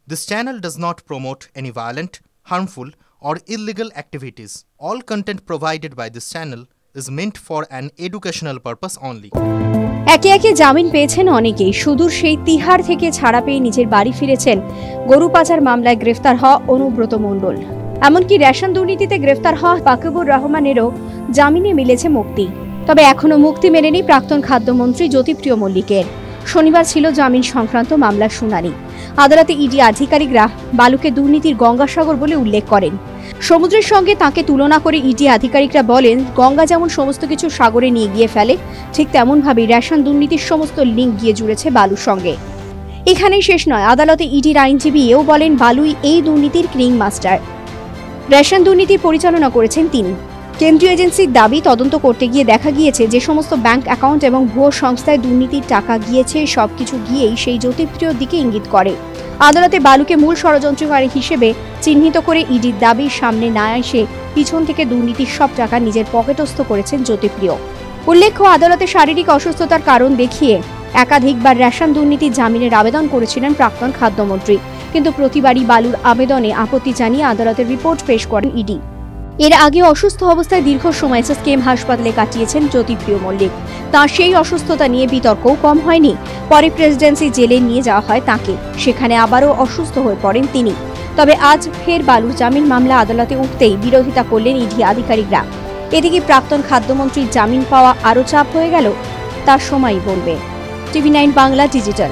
This channel does not promote any violent, harmful, or illegal activities. All content provided by this channel is meant for an educational purpose only. একে একে জামিন পেয়েছেন অনেকেই। সুদূর সেই তিহার থেকে ছাড়া পেয়ে নিজের বাড়ি ফিরেছেন গরু পাচার মামলায় গ্রেফতার হওয়া অনুব্রত মণ্ডল। এমনকি রেশন দুর্নীতিতে গ্রেফতার হওয়া পাকিবুর রহমানেরও জামিনে মিলেছে মুক্তি। তবে এখনো মুক্তি মেলেনি প্রাক্তন খাদ্যমন্ত্রী জ্যোতিপ্রিয় মল্লিকের। শনিবার ছিল জামিন সংক্রান্ত মামলার শুনানি। আদালতে ইডি আধিকারিকরা বালুকে দুর্নীতির গঙ্গাসাগর বলে উল্লেখ করেন। সমুদ্রের সঙ্গে তাকে তুলনা করে ইডি আধিকারিকরা বলেন, গঙ্গা যেমন সমস্ত কিছু সাগরে নিয়ে গিয়ে ফেলে, ঠিক তেমনভাবেই রেশন দুর্নীতির সমস্ত লিঙ্ক গিয়ে জুড়েছে বালুর সঙ্গে। এখানেই শেষ নয়, আদালতে ইডির আইনজীবী এও বলেন বালুই এই দুর্নীতির কিং মাস্টার। রেশন দুর্নীতি পরিচালনা করেছেন তিনি। কেন্দ্রীয় এজেন্সির দাবি, তদন্ত করতে গিয়ে দেখা গিয়েছে যে সমস্ত ব্যাংক অ্যাকাউন্ট এবং ভুয়ো সংস্থায় দুর্নীতির টাকা গিয়েছে, সবকিছু গিয়েই সেই জ্যোতিপ্রিয়র দিকে ইঙ্গিত করে। আদালতে বালুকে মূল ষড়যন্ত্রকারী হিসেবে চিহ্নিত করে ইডির দাবির সামনে না এসে পিছন থেকে দুর্নীতির সব টাকা নিজের পকেটস্থ করেছেন জ্যোতিপ্রিয়। উল্লেখ্য, আদালতে শারীরিক অসুস্থতার কারণ দেখিয়ে একাধিকবার রেশন দুর্নীতির জামিনের আবেদন করেছিলেন প্রাক্তন খাদ্যমন্ত্রী, কিন্তু প্রতিবারই বালুর আবেদনে আপত্তি জানিয়ে আদালতের রিপোর্ট পেশ করেন ইডি। এর আগে অসুস্থ অবস্থায় দীর্ঘ সময় এসএসকেএম হাসপাতালে কাটিয়েছেন জ্যোতিপ্রিয় মল্লিক। তাঁর সেই অসুস্থতা নিয়ে বিতর্কও কম হয়নি। পরে প্রেসিডেন্সি জেলে নিয়ে যাওয়া হয় তাঁকে, সেখানে আবারও অসুস্থ হয়ে পড়েন তিনি। তবে আজ ফের বালুর জামিন মামলা আদালতে উঠতেই বিরোধিতা করলেন ইডি আধিকারিকরা। এদিকে প্রাক্তন খাদ্যমন্ত্রীর জামিন পাওয়া আরও চাপ হয়ে গেল, তার সময়ই বলবে। টিভি9 বাংলা ডিজিটাল।